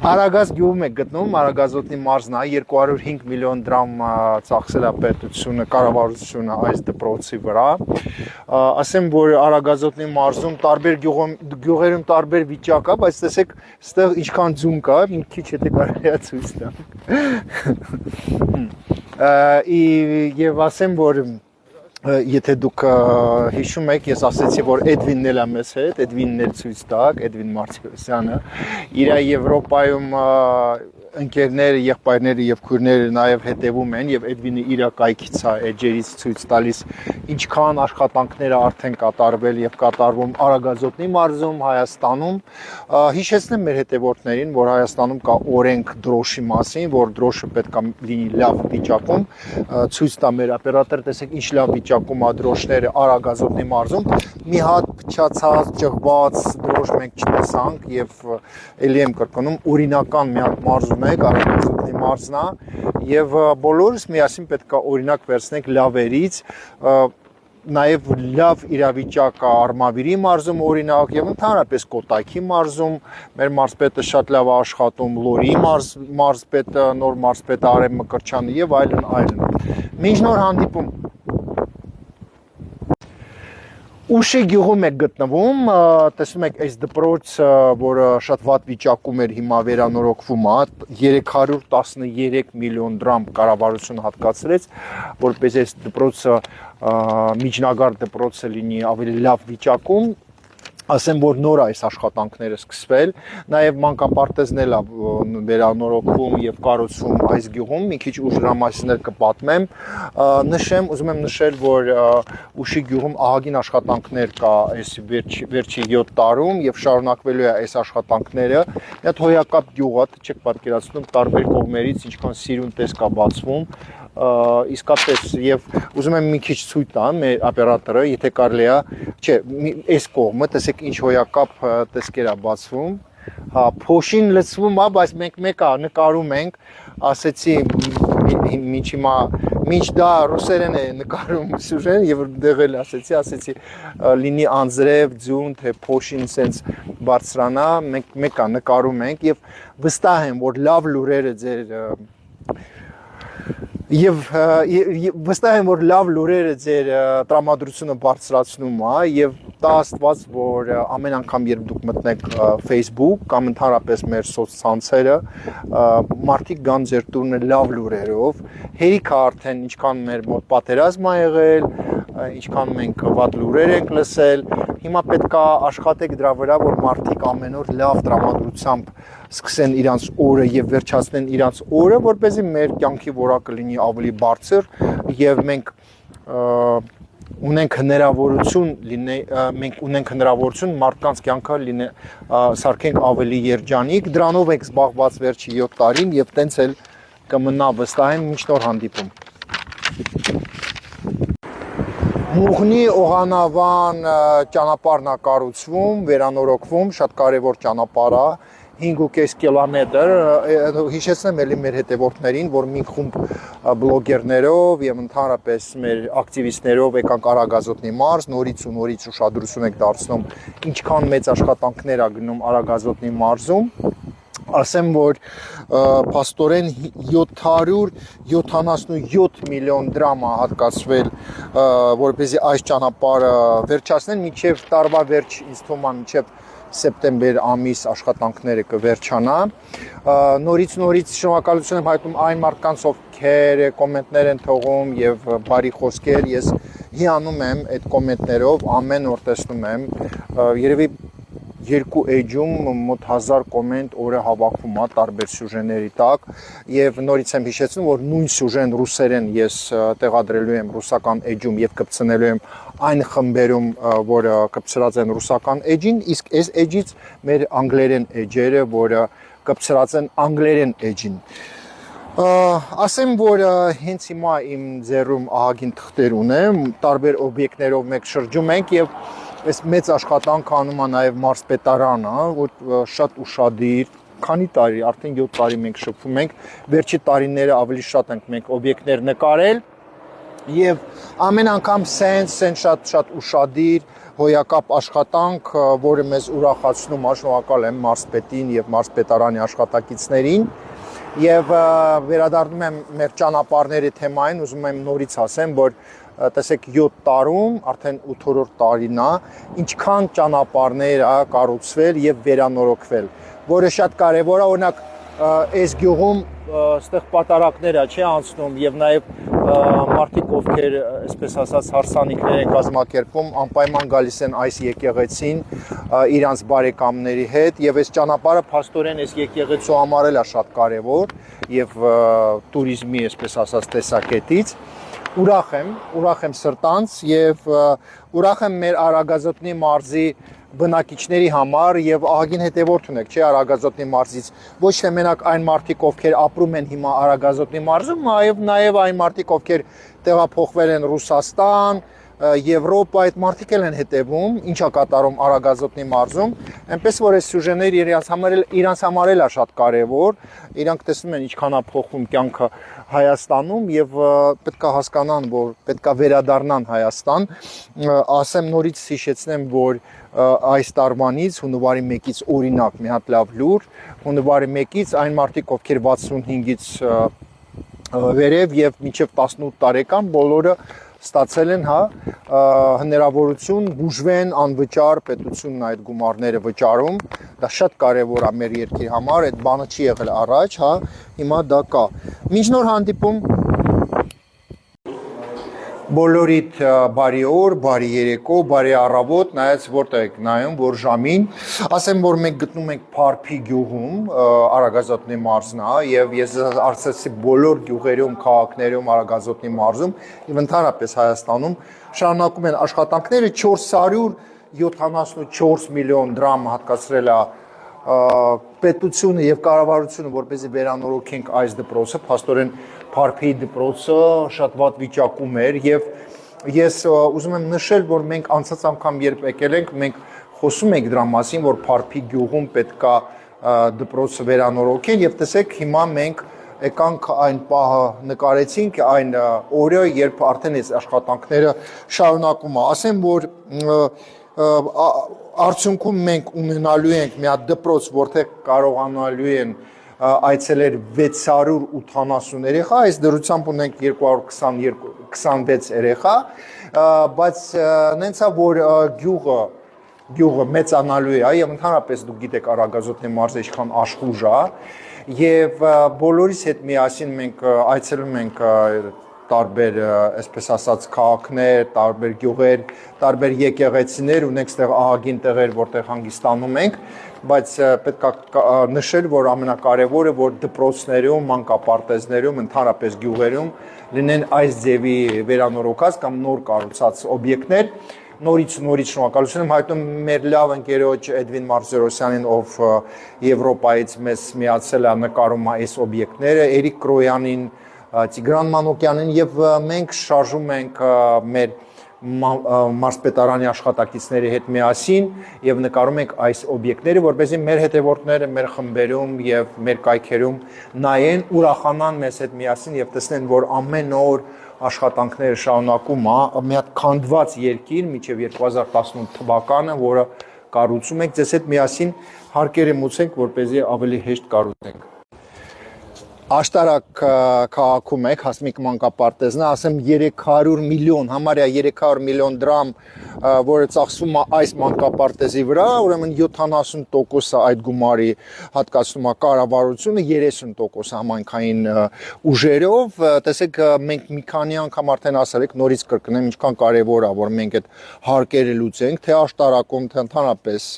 Արագած գյուղում է գտնում, Արագազոտնի մարզն է, 205 միլիոն դրամ ծախսել է պետությունը, կառավարությունը այս դպրոցի վրա։ Ասեմ, որ Արագազոտնի մարզում տարբեր գյուղերում տարբեր վիճակ է, բայց տեսեք, այստեղ ինչքան ձուն կա, մի քիչ հետո կարելի է ցույց տալ։ Եվ ասեմ, որ եթե դուք հիշում եք, ես ասեցի, որ Էդվինն էլ է մեզ հետ, Էդվինն էլ ցույց տակ, Էդվին Մարտիրոսյանը, իր Եվրոպայում ընկերները, եղբայրները եւ քույրները նաեւ հետեւում են եւ Էդվինը իր կայքից է էջերից ցույց տալիս ինչքան աշխատանքները արդեն կատարվել եւ կատարվում Արագազոտնի մարզում, Հայաստանում։ Հիշեցնեմ մեր հետևորդներին, որ Հայաստանում կա օրենք դրոշի մասին, որ դրոշը պետք է լինի լավ վիճակում, ցույց տա մեր օպերատորը, տեսեք ինչ լավ վիճակում է դրոշները Արագազոտնի մարզում։ Մի հատ փչացած, ճղված դրոշ մենք չտեսանք եւ ելի եմ կրկնում, օրինական մի հատ մարզում եք, Արագազոտնի մարզն է եւ բոլորս միասին պետք է օրինակ վերցնենք լավերից, նաև լավ իրավիճակ է Արմավիրի մարզում օրինակ եւ ընդհանրապես Կոտայքի մարզում մեր մարզպետը շատ լավ է աշխատում, Լորի մարզպետը, նոր մարզպետը Արեգ Մկրտչյանը եւ այլն։ Մինչ նոր հանդիպում։ Ուշի գյուղում եք գտնվում, տեսնում եք այս դպրոցը, որը շատ վատ վիճակում էր, հիմա վերանորոգվում է, 313 միլիոն դրամ կառավարությունը հատկացրեց, որպես այս դպրոցը միջնագար դպրոցը լինի ավելի լավ վիճակում, ասեմ, որ նոր է այս աշխատանքները սկսվել, նաև մանկապարտեզն էլ վերանորոգվում եւ կառուցվում այս գյուղում, մի քիչ ուշ դրամասիներ կպատմեմ, ուզում եմ նշել, որ Ուշի գյուղում ահագին աշխատանքներ կա այս վերջի 7 տարում եւ շարունակվելու է այս աշխատանքները, մի հատ հոյակապ գյուղ է, չեք պատկերացնում, տարբեր կողմերից ինչքան սիրուն տեսք կա բացվում, իսկապես եւ ուզում եմ մի քիչ ցույց տամ մեր օպերատորը, եթե կարելի է, չէ, այս կողմը, տեսեք ինչ հոյակապ տեսքեր է բացվում, հա, փոշին լցվում է, բայց մենք մեկը նկարում ենք, ասեցի մինչ դա ռուսերեն է նկարում սյուժեն եւ դեղել ասեցի լինի անձրև, ձուն, թե փոշին sense բարձրանա, մենք մեկը նկարում ենք եւ վստահ եմ, որ լավ լուրերը ձեր Եվ վստահ եմ, որ լավ լուրերը ձեր տրամադրությունը բարձրացնում է եւ տա Աստված, որ ամեն անգամ երբ դուք մտնեք Facebook կամ ընդհանրապես մեր սոցցանցերը, մարդիկ գան ձեր տունը լավ լուրերով, հերիք է արդեն ինչքան մեր մոտ պատերազմ ա եղել, ինչքան մենք վատ լուրեր ենք լսել, հիմա պետք է աշխատեք դրա վրա, որ մարդիկ ամեն օր լավ տրամադրությամբ սկսեն իրանց օրը եւ վերջացնեն իրանց օրը, որպեսզի մեր կյանքի որակը լինի ավելի բարձր եւ մենք ունենք հնարավորություն մարդկանց կյանքը սարքենք ավելի երջանիկ, դրանով ենք զբաղված վերջի 7 տարին եւ տենց էլ կմնա վստահ եմ մինչ նոր հանդիպում։ Մուղնի Օղանավան ճանապարհն է կառուցվում, վերանորոգվում, շատ կարևոր ճանապարհ է, 5.5 կիլոմետր, հիշեցնեմ էլի մեր հետևորդներին, որ մի խումբ բլոգերներով եւ ընդհանրապես մեր ակտիվիստներով եկանք Արագազոտնի մարզ, նորից ուշադրություն եք դարձնում, ինչքան մեծ աշխատանքներ ա գնում Արագազոտնի մարզում, ասեմ, որ փաստորեն 777 միլիոն դրամ է հատկացվել, որպեսզի այս ճանապարհը վերջացնեն, մինչև տարվա վերջ, ինձ թվում է մինչև սեպտեմբեր ամիս աշխատանքները կվերջանա։ Նորից շնորհակալություն եմ հայտնում այն մարդկանց, ովքեր կոմենտներ են թողում եւ բարի խոսքեր, ես հիանում եմ այդ կոմենտներով, ամեն օր տեսնում եմ, երևի երկու էջում մոտ 1000 կոմենտ օրը հավաքվում է տարբեր սյուժեների տակ եւ նորից եմ հիշեցնում, որ նույն սյուժեն ռուսերեն ես տեղադրելու եմ ռուսական էջում եւ կպցնելու եմ այն խմբերում, որը կպցրած են ռուսական էջին, իսկ այս էջից մեր անգլերեն էջերը, որը կպցրած են անգլերեն էջին։ Ասեմ, որ հենց հիմա իմ ձեռում ահագին թղթեր ունեմ, տարբեր օբյեկտներով մենք շրջում ենք եւ այս մեծ աշխատանք անում է նաև մարզպետարանը, որ շատ ուշադիր, քանի տարի, արդեն 7 տարի մենք շփվում ենք, վերջի տարիները ավելի շատ ենք մենք օբյեկտներ նկարել եւ ամեն անգամ սենց շատ ուշադիր, հոյակապ աշխատանք, որը մեզ ուրախացնում, շնորհակալ եմ մարզպետին եւ մարզպետարանի աշխատակիցներին եւ վերադառնում եմ մեր ճանապարհների թեմային, ուզում եմ նորից ասեմ, որ տեսեք 7 տարում, արդեն 8-րդ տարին է, ինչքան ճանապարհներ է կառուցվել եւ վերանորոգվել, որը շատ կարեւոր է, օրինակ այս գյուղում այստեղ պատարակներ է, չի անցնում եւ նաեւ մարդիկ ովքեր, այսպես ասած, հարսանիքներ են կազմակերպում, անպայման գալիս են այս եկեղեցին իրանց բարեկամների հետ եւ այս ճանապարհը փաստորեն այս եկեղեցու համար էլ է շատ կարեւոր եւ туриզմի, այսպես ասած, տեսակետից ուրախ եմ սրտանց եւ ուրախ եմ մեր Արագազոտնի մարզի բնակիչների համար եւ ահագին հետեւորդ ունեք, չէ, Արագազոտնի մարզից ոչ թե մենակ այն մարդիկ, ովքեր ապրում են հիմա Արագազոտնի մարզում, նաեւ այն մարդիկ, ովքեր տեղափոխվել են Ռուսաստան, Եվրոպա, այդ մարդիկ են հետևում, ինչա կատարում Արագազոտնի մարզում, այնպես որ այս սյուժեները իրանց համար էլ է շատ կարեւոր, իրանք տեսնում են ինչքան է փոխվում կյանքը Հայաստանում եւ պետք է հասկանան, որ պետք է վերադառնան Հայաստան, ասեմ նորից հիշեցնեմ, որ այս տարվանից հունվարի 1-ից օրինակ մի հատ լավ լուր, հունվարի 1-ից այն մարդիկ, ովքեր 65-ից վերև եւ մինչեւ 18 տարեկան բոլորը ստացել են հնարավորություն բուժվեն անվճար պետությունն այդ գումարները վճարում, դա շատ կարևոր է մեր երկրի համար, այդ բանը չի եղել առաջ, հիմա դա կա։ Մինչ նոր հանդիպում բոլորիդ բարի օր, բարի երեկո, բարի առավոտ, նայած որտեղ եք նայում, որ ժամին, ասեմ, որ մենք գտնում ենք Փարփի գյուղում, Արագազոտնի մարզն է, եւ ես արցեցի բոլոր գյուղերում, քաղաքներում, Արագազոտնի մարզում, եւ ընդհանրապես Հայաստանում շարունակում են աշխատանքները 474 միլիոն դրամ հատկացրել է պետությունը եւ կառավարությունը, որպեսզի վերանորոգենք այս դպրոցը, փաստորեն Փարփի դպրոցը շատ վատ վիճակում էր եւ ես ուզում եմ նշել, որ մենք անցած անգամ երբ եկել ենք, մենք խոսում ենք դրա մասին, որ Փարփի գյուղում պետքա դպրոցը վերանորոգել եւ տեսեք հիմա մենք եկանք այն պահը նկարեցինք այն օրը, երբ արդեն այս աշխատանքները շարունակում է, ասեմ, որ արդյունքում մենք ունենալու ենք մի հատ դպրոց, որտեղ կարողանալու են այցելեր 680 երեխա, այս դրությամբ ունենք 226 երեխա, բայց նենցա, որ գյուղը մեծանալու է, եւ ընդհանրապես դուք գիտեք Արագազոտնի մարզը ինչքան աշխուժ է, եւ բոլորիս հետ միասին մենք այցելում ենք տարբեր, այսպես ասած, քաղաքներ, տարբեր գյուղեր, տարբեր եկեղեցիներ, ունենք ստեղ ահագին տեղեր, որտեղ հանգստանում ենք, բայց պետք է նշել, որ ամենակարևորը, որ դպրոցներում, մանկապարտեզներում, ընդհանրապես գյուղերում լինեն այս ձևի վերանորոգած կամ նոր կառուցած օբյեկտներ, նորից շնորհակալություն եմ հայտնում մեր լավ ընկերոջ Էդվին Մարզերոսյանին, ով Եվրոպայից մեզ միացել է նկարում այս օբյեկտները, Էրիկ Կրոյանին, Տիգրան Մանոկյանին եւ մենք շարժում ենք մեր մարզպետարանի աշխատակիցների հետ միասին եւ նկարում ենք այս օբյեկտները, որպեսզի մեր հետևորդները մեր խմբերում եւ մեր կայքերում նայեն, ուրախանան մեզ հետ միասին եւ տեսնեն, որ ամեն օր աշխատանքները շարունակում է, մի հատ քանդված երկիր մինչեւ 2018 թվականը, որը կառուցում ենք, ձեզ հետ միասին հարկերը մուծենք, որպեսզի ավելի հեշտ կառուցենք։ Աշտարակ քաղաքում եք, Հասմիկ մանկապարտեզն է, ասեմ 300 միլիոն, համարյա 300 միլիոն դրամ, որը ծախսում է այս մանկապարտեզի վրա, ուրեմն 70% այդ գումարի հատկացնում է կառավարությունը, 30% համայնքային ուժերով, տեսեք մենք մի քանի անգամ արդեն ասել եք, նորից կրկնեմ, ինչքան կարևոր է, որ մենք այդ հարկերը լուծենք, թե Աշտարակում, թե ընդհանրապես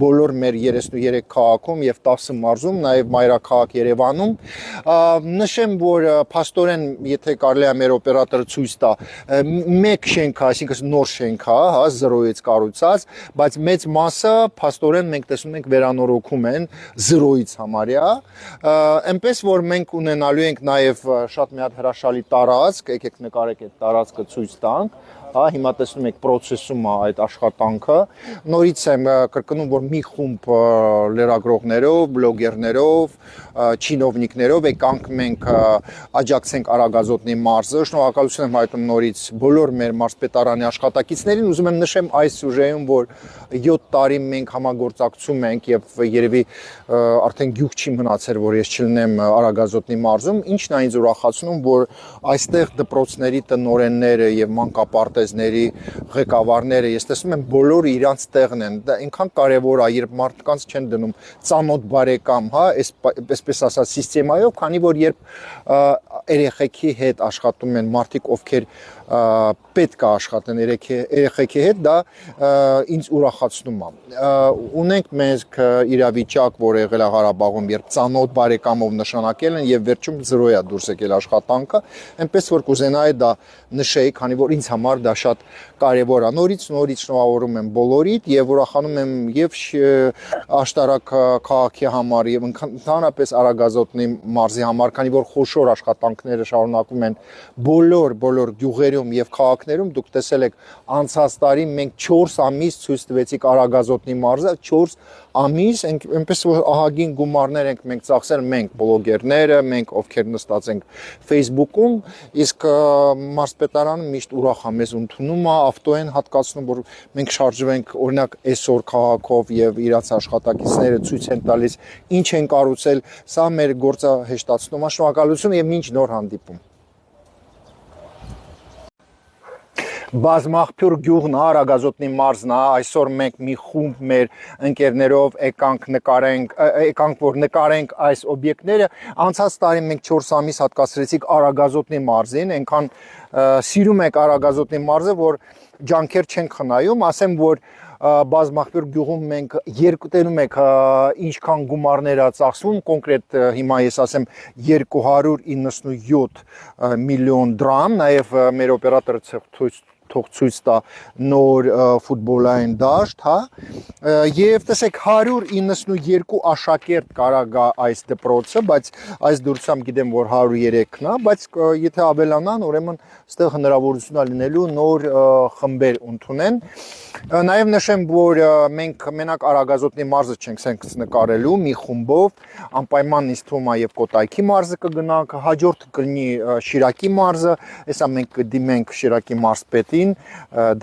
բոլոր մեր 33 քաղաքում եւ 10 մարզում, նաեւ մայրաքաղաք Երևանում նշեմ, որ փաստորեն, եթե կարելի է մեր օպերատորը ցույց տա, մեկ շենք է, այսինքն նոր շենք է, 0-ից կառուցած, բայց մեծ մասը փաստորեն մենք տեսնում ենք վերանորոգում են 0-ից համարյա, այնպես որ մենք ունենալու ենք նաև շատ մի հատ հրաշալի տարածք, եկեք նկարեք այդ տարածքը ցույց տանք, հա, հիմա տեսնում եք process-ում է այդ աշխատանքը։ Նորից եմ կրկնում, որ մի խումբ լրագրողներով, բլոգերներով, չինովնիկներով եկանք մենք աջակցենք Արագազոտնի մարզը։ Շնորհակալություն եմ հայտնում նորից բոլոր մեր մարզպետարանի աշխատակիցներին։ Ուզում եմ նշեմ այս սյուժեում, որ 7 տարի մենք համագործակցում ենք եւ երևի արդեն գյուղ չի մնացել, որ ես չլինեմ Արագազոտնի մարզում, ինչն է ինձ ուրախացնում, որ այստեղ դպրոցների տնօրենները եւ մանկապարտեզների ղեկավարները, ես տեսնում եմ բոլորը իրանց տեղն են։ Դա այնքան կարեւոր է, երբ մարդկանց չեն դնում ծանոթ բարեկամ, հա, այսպես ասած սիստեմայով, քանի որ երբ երեխեքի հետ աշխատում են մարդիկ, ովքեր պետք է աշխատեն երեխեքի հետ, դա ինձ ուրախացնում է։ Ունենք մենք իրավիճակ, որ եղել է Ղարաբաղում, երբ ծանոթ բարեկամով նշանակել են եւ վերջում 0 է դուրս եկել աշխատանքը, այնպես որ կուզենայի դա նշեի, քանի որ ինձ համար դա շատ կարեւոր է։ Նորից շնորհավորում եմ բոլորիդ եւ ուրախանում եմ եւ աշտարակ քաղաքի համար եւ ընդհանրապես Արագազոտնի մարզի համար, քանի որ խոշոր աշխատանքները շարունակվում են բոլոր գյուղերում եւ քաղաքներում։ Դուք տեսել եք անցած տարի մենք 4 ամիս ցույց տվեցիք Արագազոտնի մարզը, 4 ամիս, այնպես որ ահագին գումարներ ենք մենք ծախսել, մենք բլոգերները, մենք ովքեր նստած ենք Facebook-ում, իսկ մարզպետարանը միշտ ուրախ է մեզ ընդունում է, ավտո են հատկացնում, որ մենք շարժվենք, օրինակ այսօր քաղաքով եւ իրաց աշխատակիցները ցույց են տալիս ինչ են կառուցել, սա մեր գործը հեշտացնում է։ Շնորհակալություն եւ մինչ նոր հանդիպում։ Բազմաղբյուր գյուղն է, Արագազոտնի մարզն է, այսօր մենք մի խումբ մեր ընկերներով եկանք որ նկարենք այս օբյեկտները։ Անցած տարի մենք 4 ամիս հատկացրեցինք Արագազոտնի մարզին, այնքան սիրում եք Արագազոտնի մարզը, որ ջանքեր չենք խնայում, ասեմ, որ բազմաղբյուր գյուղում մենք երկուտենում եք ինչքան գումարներ է ծախսվում, կոնկրետ հիմա ես ասեմ 297 միլիոն դրամ, նաև մեր օպերատորը թող ցույց տա նոր ֆուտբոլային դաշտ, հա, եւ տեսեք 192 աշակերտ կարա այս դպրոցը, բայց այս դուրսամ գիտեմ, որ 103-ն է, բայց եթե ավելանան, ուրեմն այստեղ հնարավորություն է լինելու նոր խմբեր ընդունեն։ Նաև նշեմ, որ մենք մենակ Արագազոտնի մարզը չենք սենց նկարելու մի խումբով, անպայման ինձ թվում է եւ Կոտայքի մարզը կգնանք, հաջորդ կլինի Շիրակի մարզը, հեսա մենք կդիմենք Շիրակի մարզպետին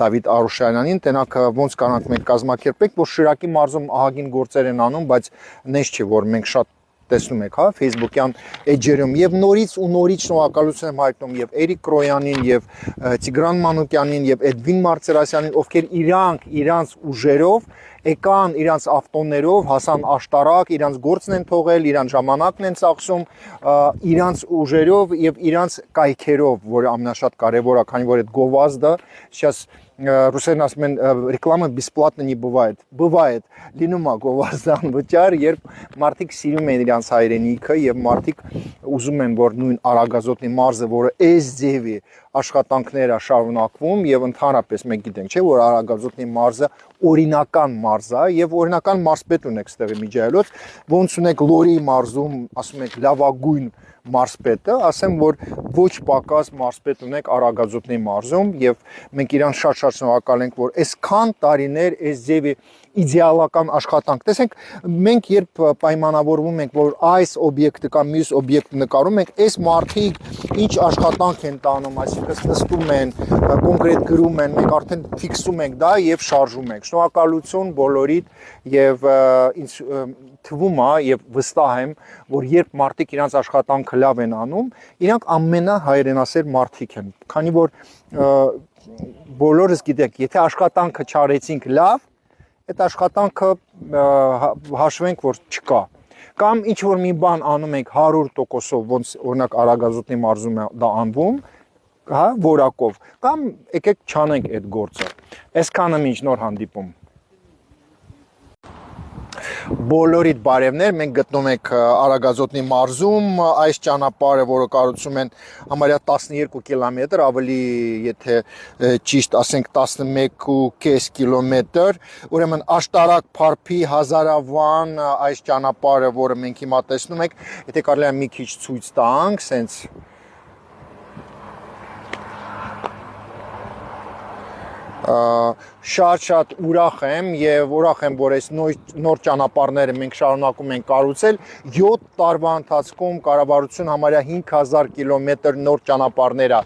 Դավիթ Արուշյանյանին, տենակ ոնց կանանք մենք կազմակերպենք, որ Շիրակի մարզում ահագին գործեր են անում, բայց նես չի, որ մենք շատ տեսնում եք, հա, Facebook-յան էջերում եւ նորից շնորհակալություն եմ հայտնում եւ Էրիկ Կրոյանին եւ Տիգրան Մանուկյանին եւ Էդվին Մարտիրոսյանին, ովքեր իրանց ուժերով եկան իրանց ավտոներով, հասան աշտարակ, իրանց գործն են թողել, իրանց ժամանակն են ծախսում, իրանց ուժերով եւ իրանց կայքերով, որը ամենաշատ կարեւոր է, քանի որ այդ գովազդը сейчас Ռուսերեն ասում են ռեկլամը бесплатно не бывает։ Бывает, լինում է գովազդան վճար, երբ մարդիկ սիրում են իրանց հայրենիքը եւ մարդիկ ուզում են, որ նույն Արագազոտնի մարզը, որը այս ձևի աշխատանքները շարունակվում եւ ընդհանրապես մենք գիտենք, չէ, որ Արագազոտնի մարզը օրինական մարզ է եւ օրինական մարզպետ ունեք ստեղի միջայլոց, ոնց ունեք Լորի մարզում, ասում եք լավագույն մարզպետը, ասեմ, որ ոչ պակաս մարզպետ ունեք Արագազոտնի մարզում եւ մենք իրան շատ շնորհակալ ենք, որ այսքան տարիներ այս ձևի իդեալական աշխատանք։ Տեսեք, մենք երբ պայմանավորվում ենք, որ այս օբյեկտը կամ մյուս օբյեկտը նկարում ենք, այս մարդիկ ինչ աշխատանք են տանում, այսինքն նստում են, կոնկրետ գրում են, մենք արդեն ֆիքսում ենք դա եւ շարժում ենք։ Շնորհակալություն բոլորիդ եւ ինձ թվում է եւ վստահ եմ, որ երբ մարդիկ իրանց աշխատանքը լավ են անում, իրանք ամենահայրենասեր մարդիկ են, քանի որ բոլորս գիտեք, եթե աշխատանքը չարեցինք լավ, այդ աշխատանքը հաշվենք, որ չկա։ Կամ ինչ որ մի բան անում ենք 100%-ով, ոնց օրինակ Արագազոտնի մարզում է դա անվում, հա, որակով, կամ եկեք չանենք այդ գործը։ Այսքանը մինչ նոր հանդիպում։ Բոլորիդ բարևներ, մենք գտնվում ենք Արագազոտնի մարզում, այս ճանապարհը, որը կառուցում են համարյա 12 կիլոմետր, ավելի եթե ճիշտ ասենք 11.5 կիլոմետր, ուրեմն աշտարակ Փարփի Հազարավան այս ճանապարհը, որը մենք հիմա տեսնում ենք, եթե կարելի է մի քիչ ցույց տանք, սենց շատ ուրախ եմ եւ ուրախ եմ, որ այս նոր ճանապարհները մենք շարունակում ենք կառուցել 7 տարվա ընթացքում կառավարություն համարյա 5000 կիլոմետր նոր ճանապարհներ է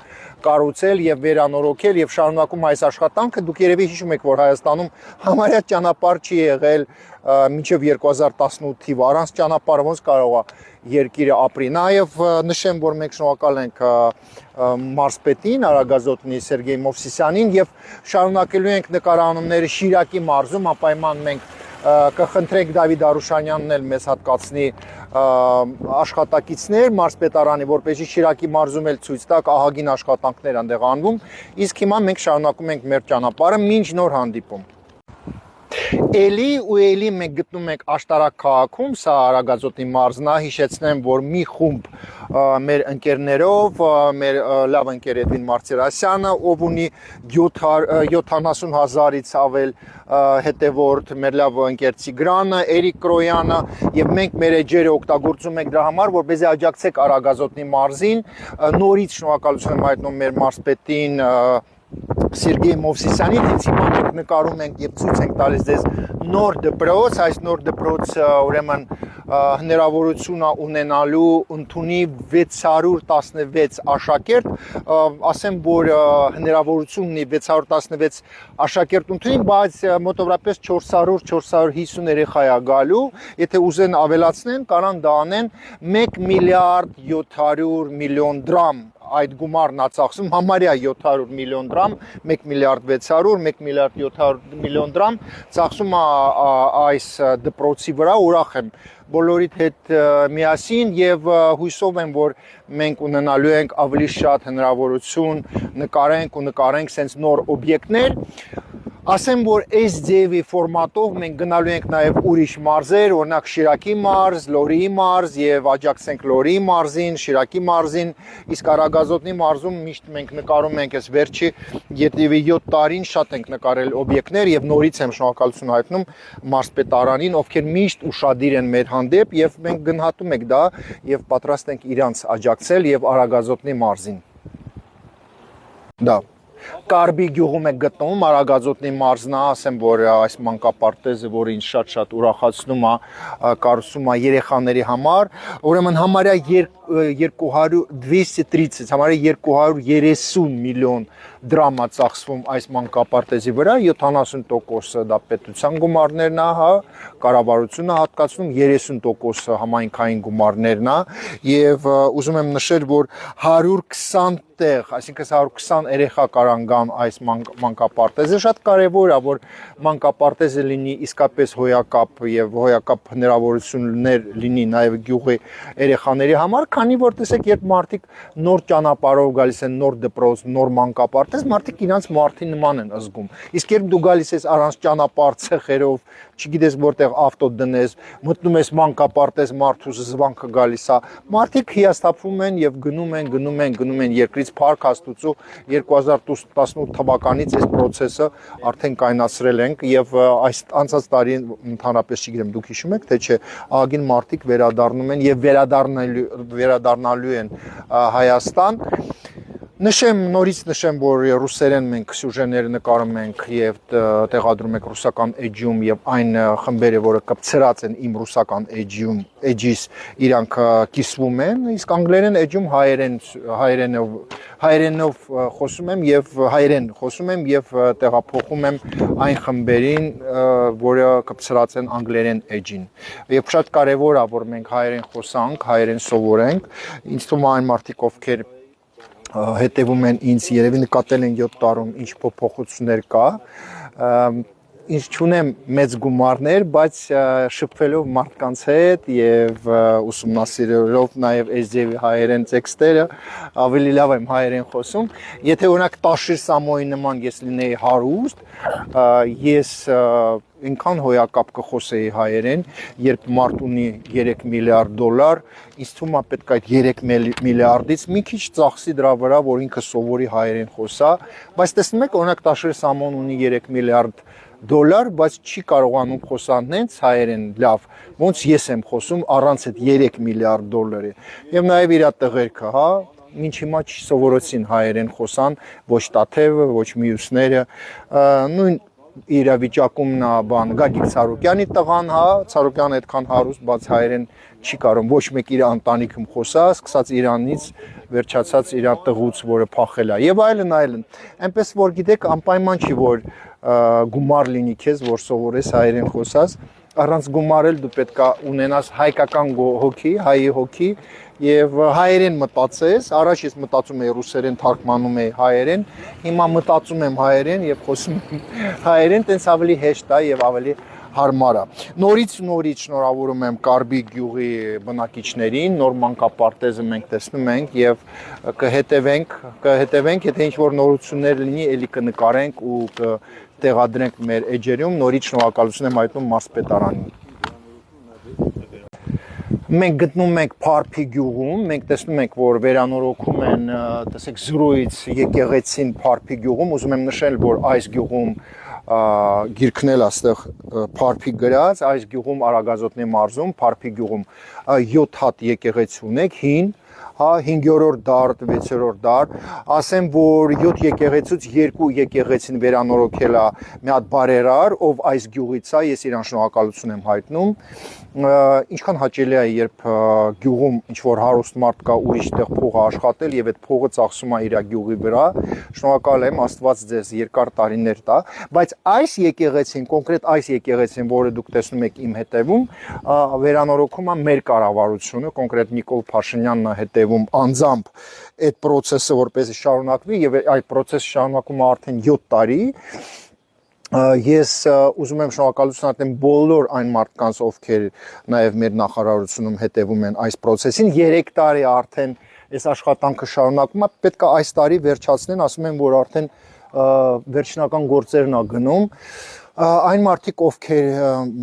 կառուցել եւ վերանորոգել եւ շարունակում այս աշխատանքը դուք երևի հիշում եք որ Հայաստանում համարյա ճանապարհ չի եղել մինչև 2018 թիվ առանց ճանապարհը ոնց կարող է երկիրը ապրի նաեւ նշեմ որ մենք շնորհակալ ենք մարզպետին Արագազոտնի Սերգեյ Մովսիսյանին եւ շարունակելու ենք նկարահանումները Շիրակի մարզում անպայման մենք կխնդրենք Դավիթ Արուշանյանն էլ մեզ հատկացնի աշխատակիցներ մարզպետարանի որպեսզի Շիրակի մարզում էլ ցույց տակ ահագին աշխատանքներ այնտեղ անվում իսկ հիմա մենք շարունակում ենք մեր ճանապարհը մինչ նոր հանդիպում Էլի մենք գտնում ենք Աշտարակ քաղաքում, սա Արագազոտնի մարզն է, հիշեցնեմ, որ մի խումբ մեր ընկերներով, մեր լավ ընկեր Էդվին Մարտիրոսյանը, ով ունի 70,000-ից ավել հետևորդ, մեր լավ ընկեր Տիգրանը, Էրիկ Կրոյանը, եւ մենք մեր էջերը օգտագործում ենք դրա համար, որպեսզի աջակցեք Արագազոտնի մարզին, նորից շնորհակալություն եմ հայտնում մեր մարզպետին Սերգեյ Մովսիսյանին, հենց հիմա մենք նկարում ենք եւ ցույց ենք տալիս ձեզ նոր դպրոց, այս նոր դպրոցը ուրեմն հնարավորություն է ունենալու ընդունի 616 աշակերտ, ասեմ որ հնարավորություն ունի 616 աշակերտ ընդունի, բայց մոտավորապես 400-450 երեխա է գալու, եթե ուզեն ավելացնեն, կարան դա անեն 1 միլիարդ 700 միլիոն դրամ այդ գումարն է ծախսում համարյա 700 միլիոն դրամ 1 միլիարդ 600 1 միլիարդ 700 միլիոն դրամ ծախսում է այս դպրոցի վրա ուրախ եմ բոլորիդ հետ միասին եւ հույսով եմ որ մենք ունենալու ենք ավելի շատ հնարավորություն նկարենք սենց նոր օբյեկտներ Ասեմ, որ այս ձևի ֆորմատով մենք գնալու ենք նաև ուրիշ մարզեր, օրինակ Շիրակի մարզ, Լորիի մարզ եւ աջակցենք Լորիի մարզին, Շիրակի մարզին, իսկ Արագազոտնի մարզում միշտ մենք նկարում ենք այս վերջի 7 տարին շատ ենք նկարել օբյեկտներ եւ նորից եմ շնորհակալություն հայտնում մարզպետարանին, ովքեր միշտ ուշադիր են մեր հանդեպ եւ մենք գնահատում ենք դա եւ պատրաստ ենք իրանց աջակցել եւ Արագազոտնի մարզին։ Դա Կարբի գյուղում եք գտնվում Արագազոտնի մարզն է, ասեմ որ այս մանկապարտեզը, որը ինձ շատ ուրախացնում է, կառուցում է երեխաների համար, ուրեմն համարյա 230, համարյա 230 միլիոն դրամ է ծախսվում այս մանկապարտեզի վրա, 70% դա պետության գումարներն է, հա, կառավարությունը հատկացնում, 30% համայնքային գումարներն է, եւ ուզում եմ նշել, որ 120 տեղ, այսինքն 120 երեխա կարան գան այս մանկապարտեզը, շատ կարևոր է, որ մանկապարտեզը լինի իսկապես հոյակապ եւ հոյակապ հնարավորություններ լինի նաեւ գյուղի երեխաների համար, քանի որ տեսեք, երբ մարդիկ նոր ճանապարհով գալիս են, նոր դպրոց, նոր մանկապարտեզ, մարդիկ իրանց մարդի նման են զգում։ Իսկ երբ դու գալիս ես առանց ճանապարհ ցեղերով, չգիտես որտեղ ավտո դնես, մտնում ես մանկապարտեզ, մարդու զվանքը գալիս է, մարդիկ հիասթափվում են եւ գնում են երկրից Փառք Աստուծո 2018 թվականից այս process-ը արդեն կայացրել ենք եւ այս անցած տարի ընդհանրապես չգիտեմ դուք հիշում եք թե չէ ահագին մարդիկ վերադառնում են եւ վերադառնալու են Հայաստան Նորից նշեմ, որ ռուսերեն մենք սյուժեներ նկարում ենք եւ տեղադրում ենք ռուսական էջում եւ այն խմբերը, որը կպցրած են իմ ռուսական էջից, իրանք կիսվում են, իսկ անգլերեն էջում հայերենով խոսում եմ եւ տեղափոխում եմ այն խմբերին, որը կպցրած են անգլերեն էջին։ Եվ շատ կարեւոր է, որ մենք հայերեն խոսանք, հայերեն սովորենք, ինձ թվում է այն մարդիկ, ովքեր հետևում են ինձ երևի նկատել են 7 տարում ինչ փոփոխություններ կա ինձ չունեմ մեծ գումարներ բայց շփվելով մարդկանց հետ եւ ուսումնասիրելով նաեւ այս ձևի հայերեն տեքստերը ավելի լավ եմ հայերեն խոսում եթե օրինակ Տաշիր Սամոյի նման ես լինեի հարուստ ես ինքան հոյակապ կխոսեի հայերեն, երբ մարդ ունի 3 միլիարդ դոլար, ինձ թվում է պետք է այդ 3 միլիարդից մի քիչ ծախսի դրա վրա, որ ինքը սովորի հայերեն խոսա, բայց տեսնում եք, օրինակ Տաշիր Սամոն ունի 3 միլիարդ դոլար, բայց չի կարողանում խոսալ նենց հայերեն լավ, ոնց ես եմ խոսում առանց այդ 3 միլիարդ դոլարի։ Եվ նաև իր տղերքը, հա, մինչ հիմա չսովորեցին հայերեն խոսան, ոչ Տաթևը, ոչ մյուսները, նույն իրավիճակում նա բան Գագիկ Ցարոկյանի տղան, հա, Ցարոկյանը այդքան հարուստ, բայց հայերեն չի կարող ոչ մեկ իր ընտանիքում խոսա, սկսած Իրանից, վերջացած իր տղուց, որը փախել է, եւ այլն այլն։ Այնպես որ գիտեք, անպայման չի որ գումար լինի քեզ, որ սովորես հայերեն խոսած, առանց գումարել դու պետքա ունենաս հայկական հոգի, հայի հոգի եւ հայերեն մտածես, առաջ ես մտածում էի ռուսերեն, թարգմանում էի հայերեն, հիմա մտածում եմ հայերեն եւ խոսում եմ հայերեն, տենց ավելի հեշտ է եւ ավելի հարմար է։ Նորից շնորհավորում եմ Կարբի գյուղի բնակիչներին, նոր մանկապարտեզը մենք տեսնում ենք եւ կհետևենք, եթե ինչ-որ նորություններ լինի, ելի կնկարենք ու կտեղադրենք մեր էջերում, նորից շնորհակալություն եմ հայտնում մարզպետարանին։ Մենք գտնում ենք Փարփի գյուղում, մենք տեսնում ենք, որ վերանորոգում են, տեսեք, զրոյից եկեղեցին Փարփի գյուղում, ուզում եմ նշել, որ այս գյուղում գիրքն էլ այստեղ Փարփի գրած, այս գյուղում Արագազոտնի մարզում, Փարփի գյուղում 7 հատ եկեղեցի ունենք, հին, հա 5-րդ դար, 6-րդ դար, ասեմ որ 7 եկեղեցուց 2 եկեղեցին վերանորոգել է մի հատ բարերար, ով այս գյուղից է, ես իրան շնորհակալություն եմ հայտնում։ Ինչքան հաճելի է, երբ գյուղում ինչ որ հարուստ մարդ կա ուրիշ տեղ փող աշխատել եւ այդ փողը ծախսում է իր գյուղի վրա, շնորհակալ եմ, Աստված ձեզ երկար տարիներ տա, բայց այս եկեղեցին, կոնկրետ այս եկեղեցին, որը դուք տեսնում եք իմ հետևում, վերանորոգում է մեր կառավարությունը, կոնկրետ Նիկոլ Փաշինյանն է հետևում անձամբ այդ process-ը որպեսզի շարունակվի եւ այդ process-ը շարունակում է արդեն 7 տարի։ Ես ուզում եմ շնորհակալություն հայտնել բոլոր այն մարդկանց, ովքեր նաև մեր նախարարությունում հետևում են այս process-ին, 3 տարի արդեն այս աշխատանքը շարունակվում է, պետք է այս տարի վերջացնեն, ասում են, որ արդեն վերջնական գործերն է գնում։ Այն մարդիկ, ովքեր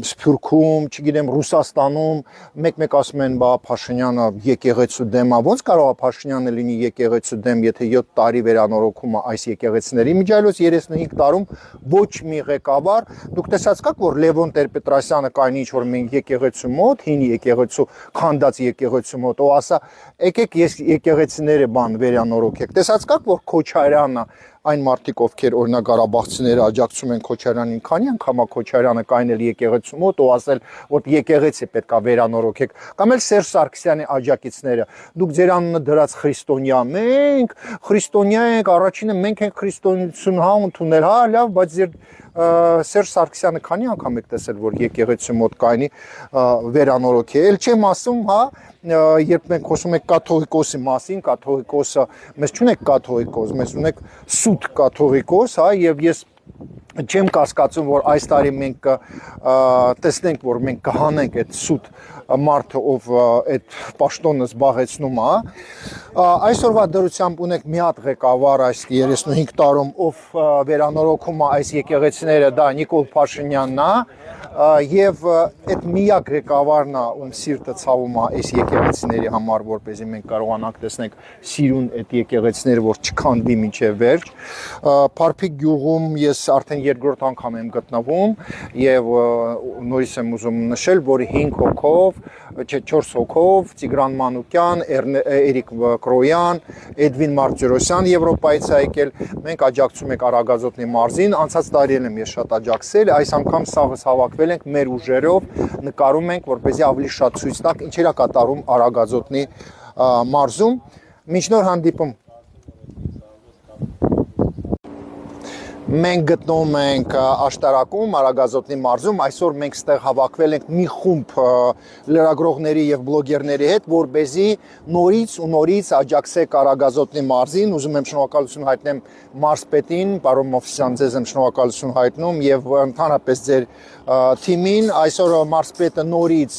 Սփյուռքում, չգիտեմ, Ռուսաստանում, մեկ-մեկ ասում են, բա Փաշինյանը եկեղեցու դեմ է, ոնց կարող է Փաշինյանը լինի եկեղեցու դեմ, եթե 7 տարի վերանորոգում է այս եկեղեցիների, միջայլոց 35 տարում ոչ մի ղեկավար, դուք տեսած կաք, որ Լևոն Տեր-Պետրոսյանը կային ինչ որ մենք եկեղեցու մոտ, հին եկեղեցու, քանդած եկեղեցու մոտ, ու ասա, եկեք ես եկեղեցիները բան վերանորոգեք, տեսած կաք, որ Քոչարյանը այն մարդիկ, ովքեր օրինակ Ղարաբաղցիները աջակցում են Քոչարյանին, քանի անգամ է Քոչարյանը կայնել եկեղեցու մոտ ու ասել, որ եկեղեցի պետք է վերանորոգեք, կամ էլ Սերժ Սարգսյանի աջակիցները, դուք ձեր անունը դրած քրիստոնյա, մենք քրիստոնյա ենք, առաջինը մենք ենք քրիստոնեություն հա ընդունել, հա լավ, բայց ձեր Սերժ Սարգսյանը քանի անգամ եք տեսել, որ եկեղեցու մոտ կայնի վերանորոգի, էլ չեմ ասում, հա, երբ մենք խոսում ենք կաթողիկոսի մասին, կաթողիկոսը, մեզ չունենք կաթողիկոս, մեզ ունենք սուտ կաթողիկոս, հա, եւ ես չեմ կասկածում, որ այս տարի մենք տեսնենք, որ մենք կհանենք այդ սուտ մարդը, ով այդ պաշտոնը զբաղեցնում է, այսօրվա դրությամբ ունենք մի հատ ղեկավար այս 35 տարում, ով վերանորոգում է այս եկեղեցիները, դա Նիկոլ Փաշինյանն է, եւ այդ միակ ղեկավարն է, ում սիրտը ցավում է այս եկեղեցիների համար, որպեսզի մենք կարողանանք տեսնել սիրուն այդ եկեղեցիները, որ չքանդվի մինչև վերջ։ Փարփի գյուղում ես արդեն երկրորդ անգամ եմ գտնվում եւ նորից եմ ուզում նշել, որ 5 հոգով, 4 հոգով Տիգրան Մանուկյան, Էրիկ Կրոյան, Էդվին Մարտիրոսյան Եվրոպայից է եկել, մենք աջակցում ենք Արագազոտնի մարզին, անցած տարի եմ ես շատ աջակցել, այս անգամ սաղս հավաքվել ենք մեր ուժերով, նկարում ենք, որպեսզի ավելի շատ ցույց տանք ինչեր է կատարում Արագազոտնի մարզում։ Մինչ նոր հանդիպում։ Մենք գտնվում ենք աշտարակում, Արագազոտնի մարզում, այսօր մենք ստեղ հավաքվել ենք մի խումբ լրագրողների եւ բլոգերների հետ, որպեսզի նորից աջակցեք Արագազոտնի մարզին, ուզում եմ շնորհակալություն հայտնեմ մարզպետին, պարոն Մովսիսյան, ձեզ եմ շնորհակալություն հայտնում եւ ընդհանրապես ձեր թիմին, այսօր մարզպետը նորից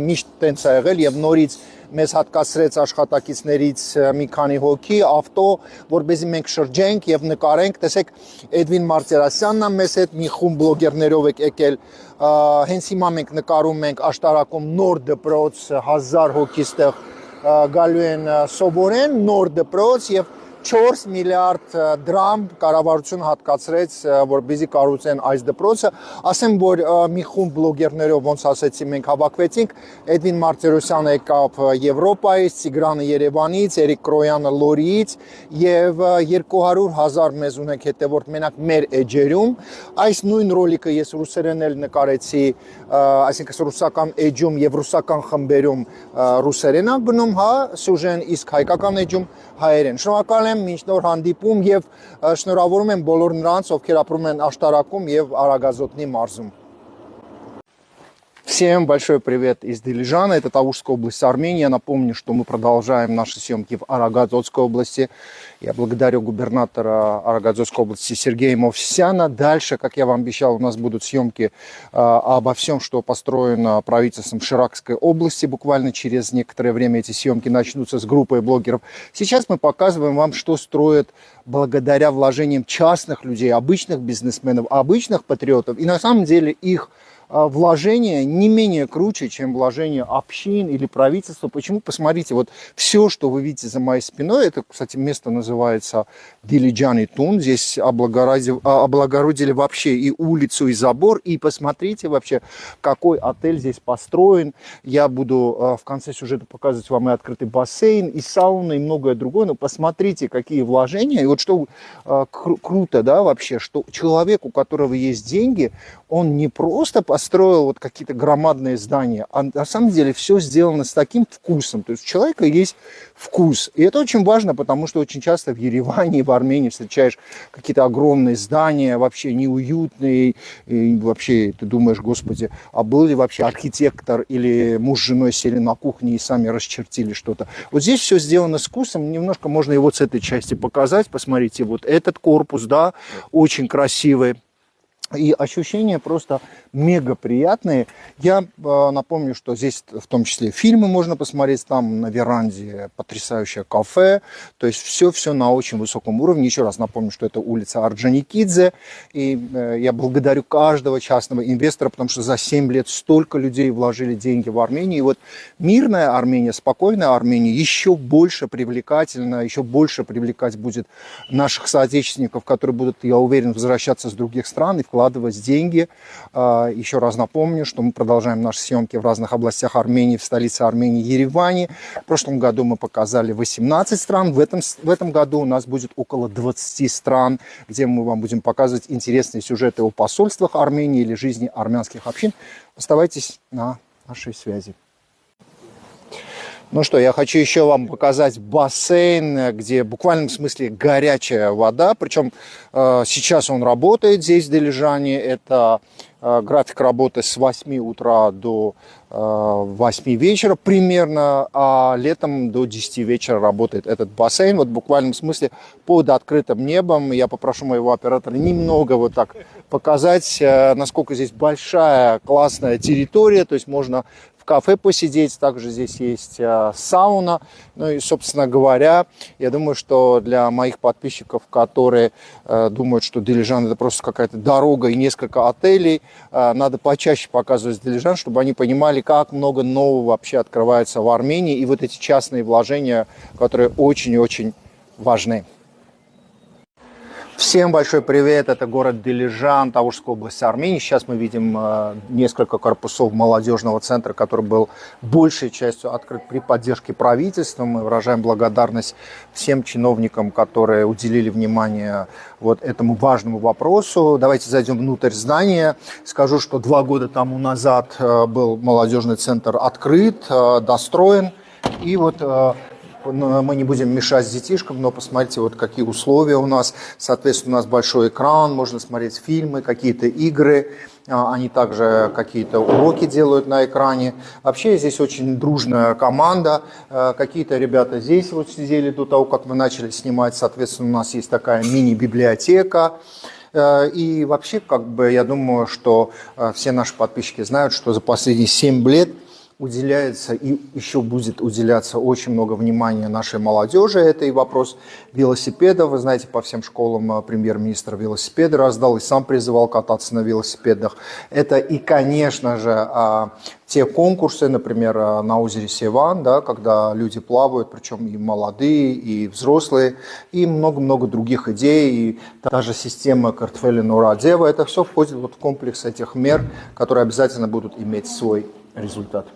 միշտ տենց է եղել եւ նորից մեզ հատկացրեց աշխատակիցներից մի քանի հոգի, ավտո, որպեսզի մենք շրջենք եւ նկարենք, տեսեք, Էդվին Մարտիրոսյանն է մեզ հետ, մի խումբ բլոգերներով եք եկել, հենց հիմա մենք նկարում ենք աշտարակում նոր դպրոց, 1000 հոգի ստեղ գալու են սովորեն, նոր դպրոց եւ 4 միլիարդ դրամ կառավարությունը հատկացրեց, որպեսզի կառուցեն այս դպրոցը։ Ասեմ, որ մի խումբ բլոգերներով, ոնց ասեցի, մենք հավաքվեցինք, Էդվին Մարտիրոսյանը եկավ Եվրոպայից, Տիգրանը Երևանից, Էրիկ Կրոյանը Լորիից եւ 200,000 մեզ ունենք հետևորդ մենակ մեր էջերում։ Այս նույն ռոլիկը ես ռուսերեն էլ նկարեցի, այսինքն ռուսական էջում եւ ռուսական խմբերում ռուսերեն ա գնում, հա, սյուժեն, իսկ հայկական էջում հայերեն։ Շնորհակալ եմ, մինչ նոր հանդիպում եւ շնորհավորում եմ բոլոր նրանց, ովքեր ապրում են աշտարակում եւ Արագազոտնի մարզում։ Всем большой привет из Дилижана, это Тавушская область, Армения. Напомню, что мы продолжаем наши съемки в Арагазотской области. Я благодарю губернатора Арагазотской области Сергея Мовсяна. Дальше, как я вам обещал, у нас будут съемки обо всем, что построено правительством Ширакской области. Буквально через некоторое время эти съемки начнутся с группой блогеров. Сейчас мы показываем вам, что строят благодаря вложениям частных людей, обычных бизнесменов, обычных патриотов. И на самом деле их вложение не менее круче, чем вложение общин или правительства. Почему? Посмотрите, вот все, что вы видите за моей спиной, это, кстати, место называется Дилиджан Тун. Здесь облагородили вообще и улицу, и забор. И посмотрите вообще, какой отель здесь построен. Я буду в конце сюжета показывать вам и открытый бассейн, и сауну, и многое другое. Но посмотрите, какие вложения. И вот что круто, да, вообще, что человек, у которого есть деньги, он не просто построил вот какие-то громадные здания, а на самом деле все сделано с таким вкусом. То есть у человека есть вкус. И это очень важно, потому что очень часто в Ереване и в Армении встречаешь какие-то огромные здания, вообще неуютные. И вообще ты думаешь, господи, а был ли вообще архитектор или муж с женой сели на кухне и сами расчертили что-то. Вот здесь все сделано с вкусом. Немножко можно его с этой части показать. Посмотрите, вот этот корпус, да, очень красивый. И ощущения просто мега приятные. Я напомню, что здесь в том числе фильмы можно посмотреть. Там на веранде потрясающее кафе. То есть все на очень высоком уровне. Еще раз напомню, что это улица Орджоникидзе. И я благодарю каждого частного инвестора, потому что за 7 лет столько людей вложили деньги в Армению. И вот мирная Армения, спокойная Армения еще больше привлекательна, еще больше привлекать будет наших соотечественников, которые будут, я уверен, возвращаться с других стран и вкладывать деньги. Еще раз напомню, что мы продолжаем наши съемки в разных областях Армении, в столице Армении Ереване. В прошлом году мы показали 18 стран. В этом году у нас будет около 20 стран, где мы вам будем показывать интересные сюжеты о посольствах Армении или жизни армянских общин. Оставайтесь на нашей связи. Ну что, я хочу еще вам показать бассейн, где в буквальном смысле горячая вода. Причем сейчас он работает здесь, в Дилижане. Это график работы с 8 утра до 8 вечера примерно, а летом до 10 вечера работает этот бассейн. Вот в буквальном смысле под открытым небом. Я попрошу моего оператора немного вот так показать, насколько здесь большая, классная территория. То есть можно в кафе посидеть, также здесь есть сауна. Ну и, собственно говоря, я думаю, что для моих подписчиков, которые думают, что Дилижан это просто какая-то дорога и несколько отелей, надо почаще показывать Дилижан, чтобы они понимали, как много нового вообще открывается в Армении. И вот эти частные вложения, которые очень и очень важны. Всем большой привет, это город Дилижан, Тавушская область Армении. Сейчас мы видим несколько корпусов молодежного центра, который был большей частью открыт при поддержке правительства. Мы выражаем благодарность всем чиновникам, которые уделили внимание вот этому важному вопросу. Давайте зайдем внутрь здания. Скажу, что 2 года тому назад был молодежный центр открыт, достроен. И вот мы не будем мешать детишкам, но посмотрите, вот какие условия у нас. Соответственно, у нас большой экран, можно смотреть фильмы, какие-то игры. Они также какие-то уроки делают на экране. Вообще здесь очень дружная команда. Какие-то ребята здесь вот сидели до того, как мы начали снимать. Соответственно, у нас есть такая мини-библиотека. И вообще, как бы, я думаю, что все наши подписчики знают, что за последние 7 лет уделяется и еще будет уделяться очень много внимания нашей молодежи. Это и вопрос велосипеда. Вы знаете, по всем школам премьер-министр велосипеды раздал и сам призывал кататься на велосипедах. Это и, конечно же, те конкурсы, например, на озере Севан, да, когда люди плавают, причем и молодые, и взрослые, и много-много других идей, и даже система Картфеля Нурадева. Это все входит вот в комплекс этих мер, которые обязательно будут иметь свой результат.